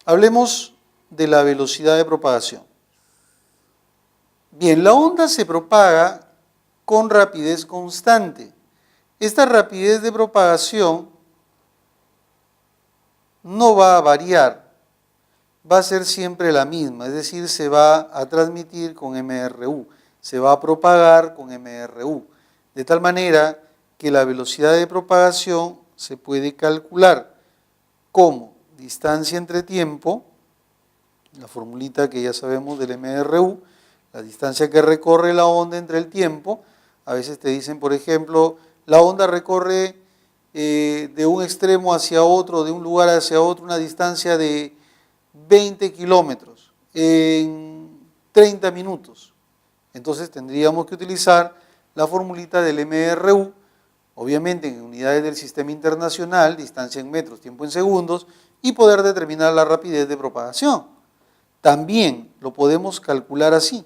Hablemos de la velocidad de propagación. Bien, la onda se propaga con rapidez constante. Esta rapidez de propagación no va a variar, va a ser siempre la misma, es decir, se va a transmitir con MRU, se va a propagar con MRU, de tal manera que la velocidad de propagación se puede calcular como distancia entre tiempo, la formulita que ya sabemos del MRU, la distancia que recorre la onda entre el tiempo. A veces te dicen, por ejemplo, la onda recorre de un extremo hacia otro, de un lugar hacia otro, una distancia de 20 kilómetros en 30 minutos. Entonces tendríamos que utilizar la formulita del MRU, obviamente en unidades del sistema internacional, distancia en metros, tiempo en segundos, y poder determinar la rapidez de propagación. También lo podemos calcular así,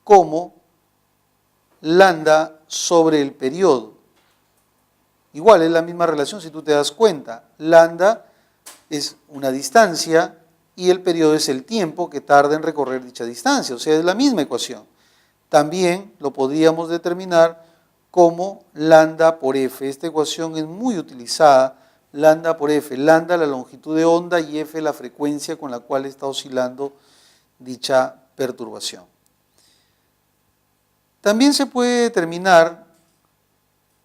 como lambda sobre el periodo. Igual es la misma relación si tú te das cuenta. Lambda es una distancia y el periodo es el tiempo que tarda en recorrer dicha distancia, o sea, es la misma ecuación. También lo podríamos determinar como lambda por f. Esta ecuación es muy utilizada, lambda por f. Lambda la longitud de onda y f la frecuencia con la cual está oscilando dicha perturbación. También se puede determinar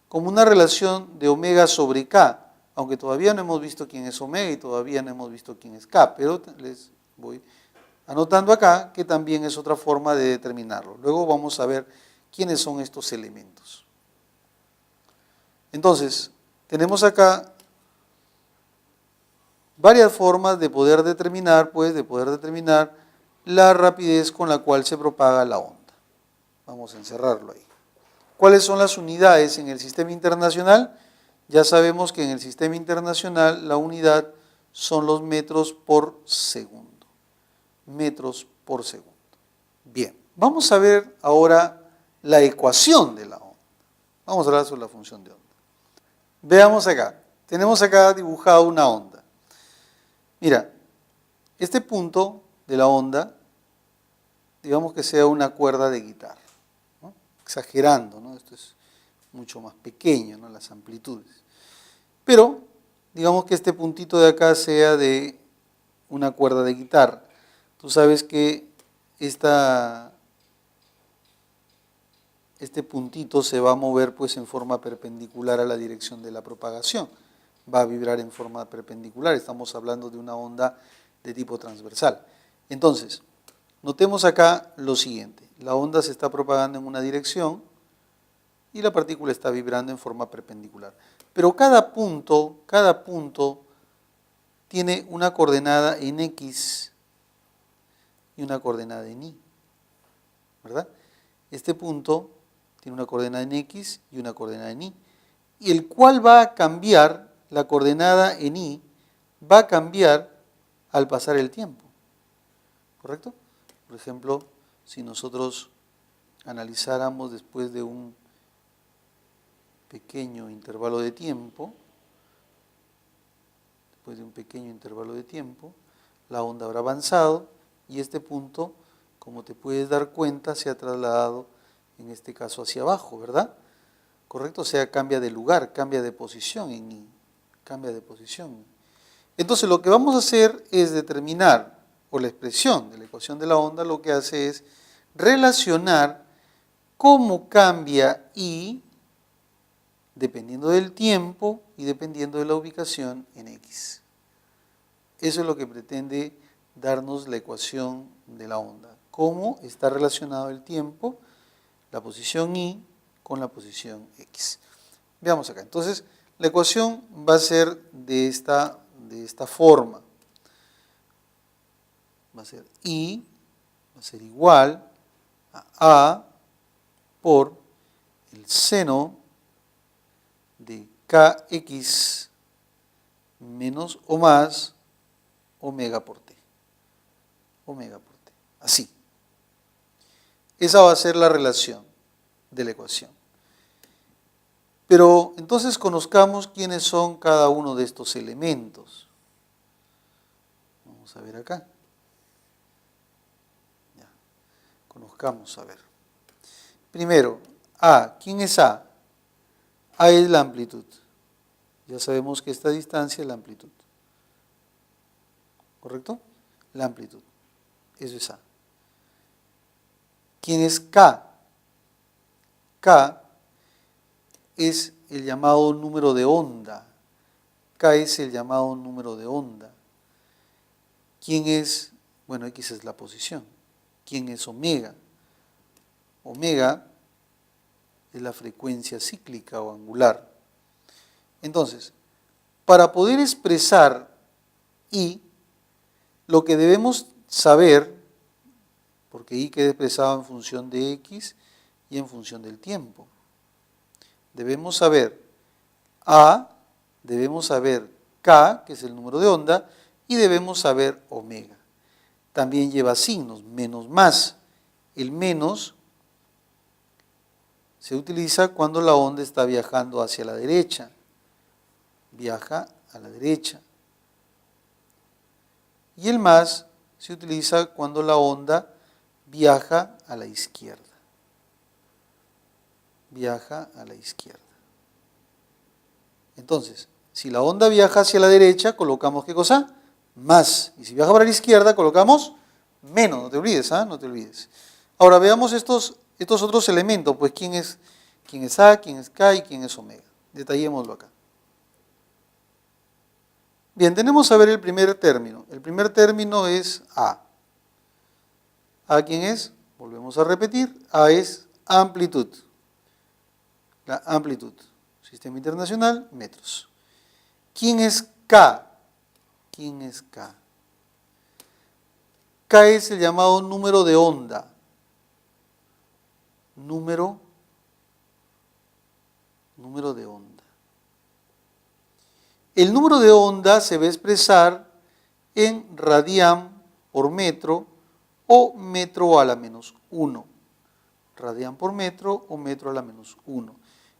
como una relación de omega sobre k, aunque todavía no hemos visto quién es omega y todavía no hemos visto quién es k, pero les voy anotando acá que también es otra forma de determinarlo. Luego vamos a ver quiénes son estos elementos. Entonces, tenemos acá varias formas de poder determinar, la rapidez con la cual se propaga la onda. Vamos a encerrarlo ahí. ¿Cuáles son las unidades en el sistema internacional? Ya sabemos que en el sistema internacional la unidad son los metros por segundo. Metros por segundo. Bien, vamos a ver ahora la ecuación de la onda. Vamos a hablar sobre la función de onda. Veamos acá. Tenemos acá dibujada una onda. Mira, este punto de la onda, digamos que sea una cuerda de guitarra, ¿no? Exagerando, ¿no? Esto es mucho más pequeño, ¿no? Las amplitudes. Pero, digamos que este puntito de acá sea de una cuerda de guitarra. Tú sabes que este puntito se va a mover pues en forma perpendicular a la dirección de la propagación. Va a vibrar en forma perpendicular. Estamos hablando de una onda de tipo transversal. Entonces, notemos acá lo siguiente. La onda se está propagando en una dirección y la partícula está vibrando en forma perpendicular. Pero cada punto tiene una coordenada en X y una coordenada en Y, ¿verdad? Este punto tiene una coordenada en X y una coordenada en Y, y el cual va a cambiar, la coordenada en Y, va a cambiar al pasar el tiempo, ¿correcto? Por ejemplo, si nosotros analizáramos después de un pequeño intervalo de tiempo, la onda habrá avanzado y este punto, como te puedes dar cuenta, se ha trasladado en este caso hacia abajo, ¿verdad? ¿Correcto? O sea, cambia de lugar, cambia de posición en Y, cambia de posición. Entonces lo que vamos a hacer es determinar, por la expresión de la ecuación de la onda, lo que hace es relacionar cómo cambia Y dependiendo del tiempo y dependiendo de la ubicación en X. Eso es lo que pretende darnos la ecuación de la onda. Cómo está relacionado el tiempo, la posición Y con la posición X. Veamos acá. Entonces, la ecuación va a ser de esta forma. Va a ser I, va a ser igual a por el seno de Kx menos o más omega por t. Omega por t. Así. Esa va a ser la relación de la ecuación. Pero entonces conozcamos quiénes son cada uno de estos elementos. Vamos Vamos a ver acá. Ya. Conozcamos, a ver. Primero, A. ¿Quién es A? A es la amplitud. Ya sabemos que esta distancia es la amplitud. ¿Correcto? La amplitud. Eso es A. ¿Quién es K? K es el llamado número de onda. K es el llamado número de onda. ¿Quién es? Bueno, X es la posición. ¿Quién es omega? Omega es la frecuencia cíclica o angular. Entonces, para poder expresar I, lo que debemos saber, porque I queda expresado en función de X y en función del tiempo, debemos saber A, debemos saber K, que es el número de onda, y debemos saber omega. También lleva signos, menos más. El menos se utiliza cuando la onda está viajando hacia la derecha. Viaja a la derecha. Y el más se utiliza cuando la onda viaja a la izquierda. Viaja a la izquierda. Entonces, si la onda viaja hacia la derecha, colocamos ¿qué cosa? Más. Y si viaja para la izquierda, colocamos menos. No te olvides, ¿ah? No te olvides. Ahora veamos estos otros elementos. Pues quién es A, quién es K y quién es omega. Detallémoslo acá. Bien, tenemos a ver el primer término. El primer término es A. ¿A quién es? Volvemos a repetir. A es amplitud. La amplitud. Sistema internacional, metros. ¿Quién es K? ¿Quién es K? K es el llamado número de onda. Número de onda. El número de onda se va a expresar en radián por metro o metro a la menos 1. Radián por metro o metro a la menos 1.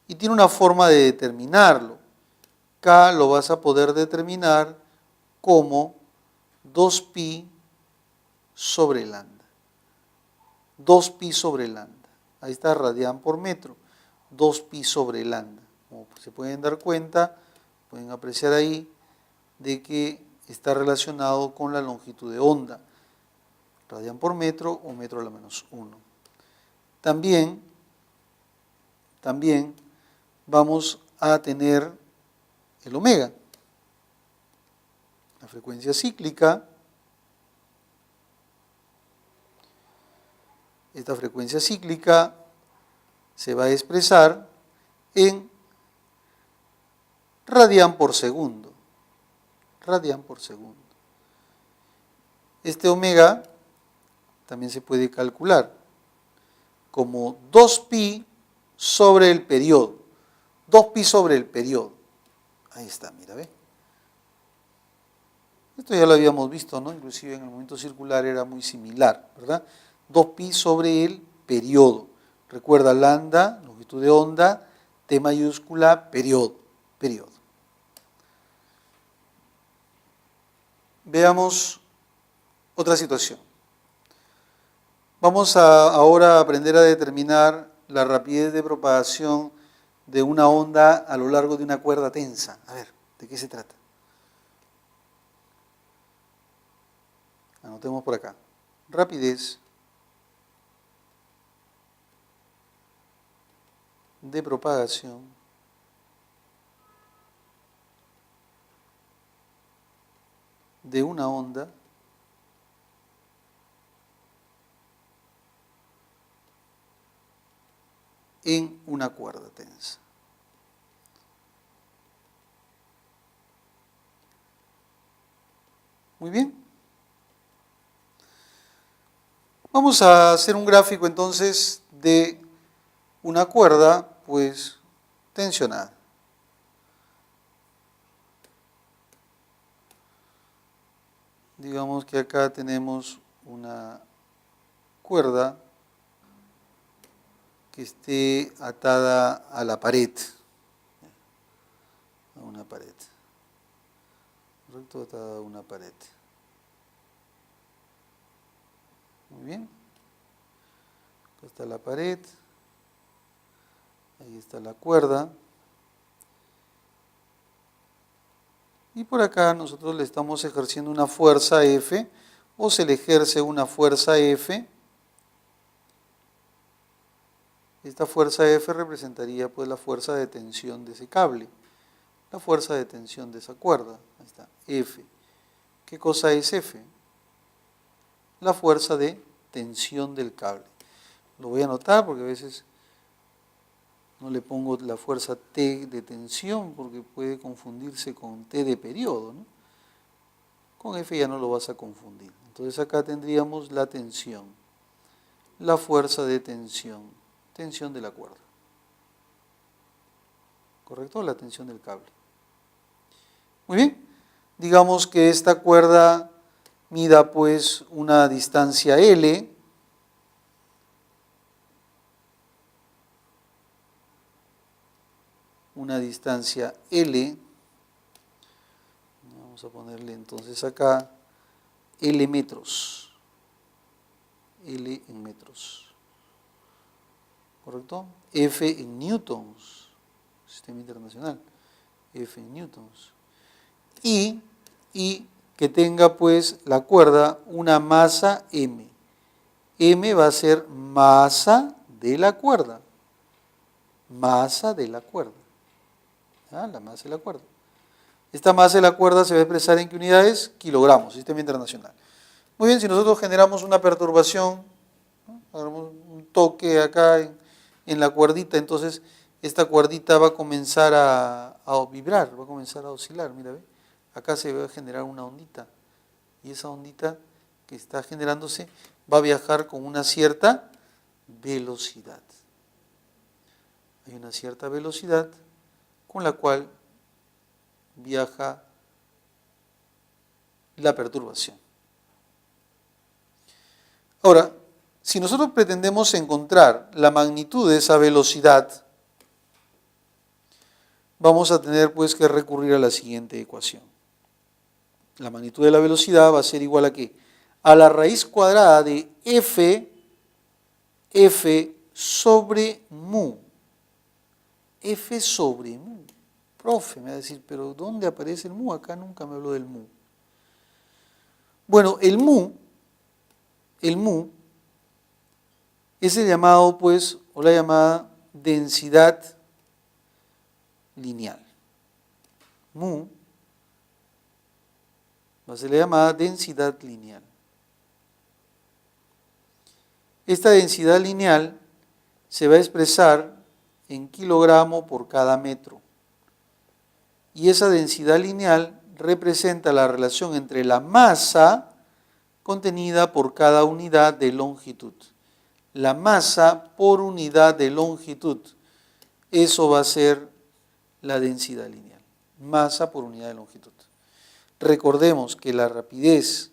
Y tiene una forma de determinarlo. K lo vas a poder determinar como 2pi sobre lambda. 2pi sobre lambda. Ahí está radián por metro. 2pi sobre lambda. Como se pueden dar cuenta, pueden apreciar ahí de que está relacionado con la longitud de onda. Radián por metro o metro a la menos 1. También vamos a tener el omega, la frecuencia cíclica. Esta frecuencia cíclica se va a expresar en radián por segundo. Radián por segundo. Este omega también se puede calcular como 2pi sobre el periodo. 2pi sobre el periodo. Ahí está, mira, ¿ve? Esto ya lo habíamos visto, ¿no? Inclusive en el momento circular era muy similar, ¿verdad? 2pi sobre el periodo. Recuerda, lambda, longitud de onda, T mayúscula, periodo. Veamos otra situación. Vamos ahora a aprender a determinar la rapidez de propagación de una onda a lo largo de una cuerda tensa. A ver, ¿de qué se trata? Anotemos por acá. Rapidez de propagación de una onda en una cuerda tensa. Muy bien. Vamos a hacer un gráfico entonces de una cuerda, pues, tensionada. Digamos que acá tenemos una cuerda que esté atada a la pared, a una pared, correcto, atada a una pared. Muy bien. Acá está la pared. Ahí está la cuerda. Y por acá nosotros le estamos ejerciendo una fuerza F, o se le ejerce una fuerza F. Esta fuerza F representaría pues la fuerza de tensión de ese cable, la fuerza de tensión de esa cuerda. Ahí está, F. ¿Qué cosa es F? La fuerza de tensión del cable. Lo voy a anotar porque a veces no le pongo la fuerza T de tensión porque puede confundirse con T de periodo, ¿no? Con F ya no lo vas a confundir. Entonces acá tendríamos la tensión, la fuerza de tensión, tensión de la cuerda. ¿Correcto? La tensión del cable. Muy bien. Digamos que esta cuerda mida pues una distancia L. Una distancia L. Vamos a ponerle entonces acá L metros. L en metros. ¿Correcto? F en newtons. Sistema internacional. F en newtons. Y que tenga pues la cuerda una masa M. M va a ser masa de la cuerda. Masa de la cuerda. ¿Ah? La masa de la cuerda. Esta masa de la cuerda se va a expresar en qué unidades? Kilogramos, sistema internacional. Muy bien, si nosotros generamos una perturbación, ¿no? Hagamos un toque acá en la cuerdita, entonces esta cuerdita va a comenzar a vibrar, va a comenzar a oscilar. Mira, ¿ve? Acá se va a generar una ondita y esa ondita que está generándose va a viajar con una cierta velocidad. Hay una cierta velocidad con la cual viaja la perturbación. Ahora, si nosotros pretendemos encontrar la magnitud de esa velocidad, vamos a tener pues que recurrir a la siguiente ecuación. La magnitud de la velocidad va a ser igual a ¿qué? A la raíz cuadrada de F sobre mu. F sobre mu. Profe, me va a decir, pero ¿dónde aparece el mu? Acá nunca me habló del mu. Bueno, el mu es el llamado, pues, o la llamada densidad lineal. Mu va a ser la llamada densidad lineal. Esta densidad lineal se va a expresar en kilogramo por cada metro. Y esa densidad lineal representa la relación entre la masa contenida por cada unidad de longitud. La masa por unidad de longitud. Eso va a ser la densidad lineal. Masa por unidad de longitud. Recordemos que la rapidez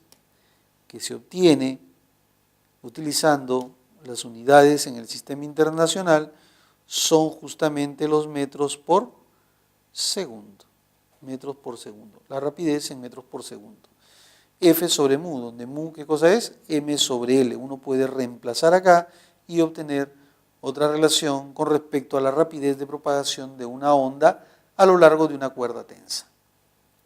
que se obtiene utilizando las unidades en el sistema internacional son justamente los metros por segundo. Metros por segundo. La rapidez en metros por segundo. F sobre mu, donde mu, ¿qué cosa es? M sobre L. Uno puede reemplazar acá y obtener otra relación con respecto a la rapidez de propagación de una onda a lo largo de una cuerda tensa.